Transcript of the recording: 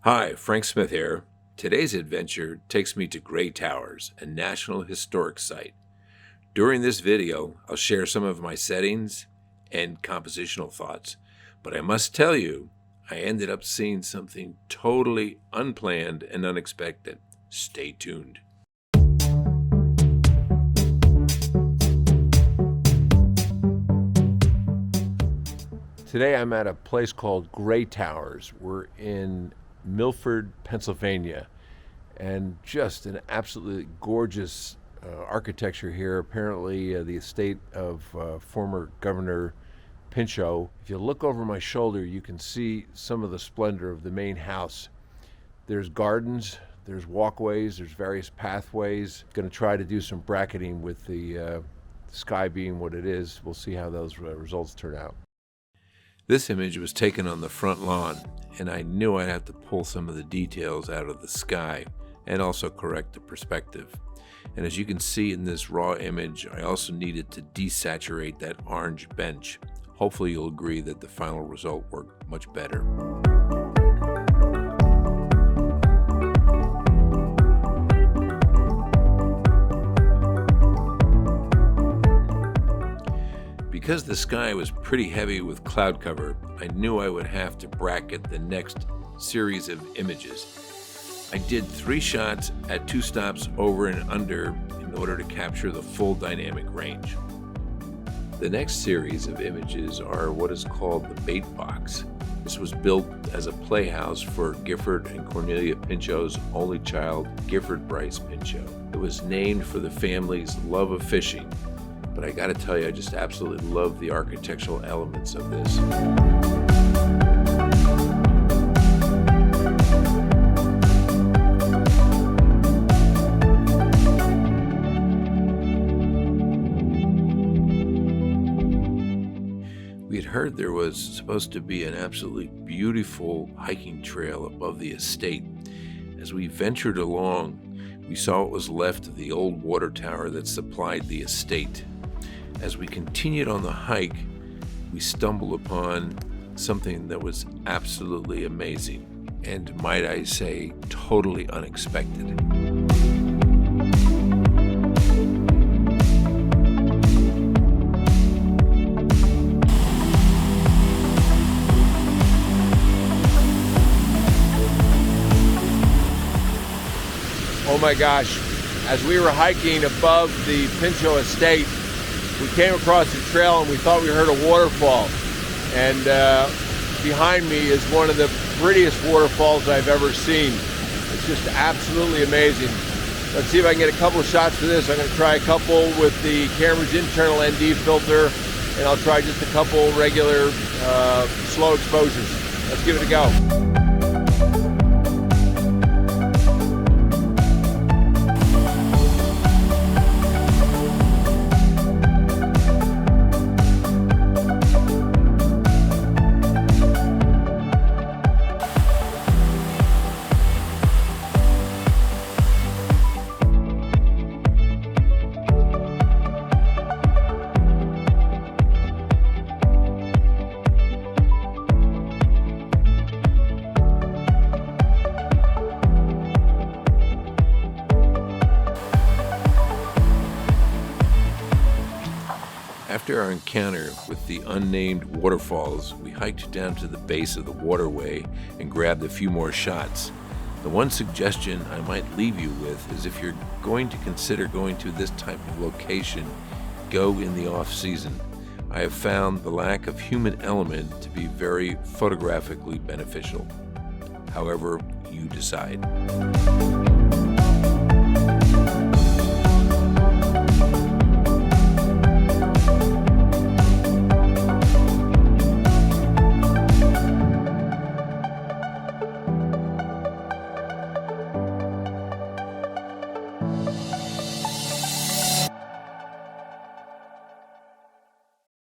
Hi, Frank Smith here. Today's adventure takes me to Gray Towers, a National Historic Site. During this video, I'll share some of my settings and compositional thoughts, but I must tell you, I ended up seeing something totally unplanned and unexpected. Stay tuned. Today I'm at a place called Gray Towers. We're in Milford, Pennsylvania, and just an absolutely gorgeous architecture here. Apparently the estate of former Governor Pinchot. If you look over my shoulder, you can see some of the splendor of the main house. There's gardens, there's walkways, there's various pathways. Going to try to do some bracketing with the sky being what it is. We'll see how those results turn out. This image was taken on the front lawn, and I knew I'd have to pull some of the details out of the sky and also correct the perspective. And as you can see in this raw image, I also needed to desaturate that orange bench. Hopefully you'll agree that the final result worked much better. Because the sky was pretty heavy with cloud cover, I knew I would have to bracket the next series of images. I did 3 shots at 2 stops over and under in order to capture the full dynamic range. The next series of images are what is called the bait box. This was built as a playhouse for Gifford and Cornelia Pinchot's only child, Gifford Bryce Pinchot. It was named for the family's love of fishing. But I gotta tell you, I just absolutely love the architectural elements of this. We had heard there was supposed to be an absolutely beautiful hiking trail above the estate. As we ventured along, we saw what was left of the old water tower that supplied the estate. As we continued on the hike, we stumbled upon something that was absolutely amazing, and might I say, totally unexpected. Oh my gosh, as we were hiking above the Pinchot estate, we came across a trail and we thought we heard a waterfall. And behind me is one of the prettiest waterfalls I've ever seen. It's just absolutely amazing. Let's see if I can get a couple of shots for this. I'm going to try a couple with the camera's internal ND filter, and I'll try just a couple regular slow exposures. Let's give it a go. After our encounter with the unnamed waterfalls, we hiked down to the base of the waterway and grabbed a few more shots. The one suggestion I might leave you with is if you're going to consider going to this type of location, go in the off-season. I have found the lack of human element to be very photographically beneficial. However, you decide.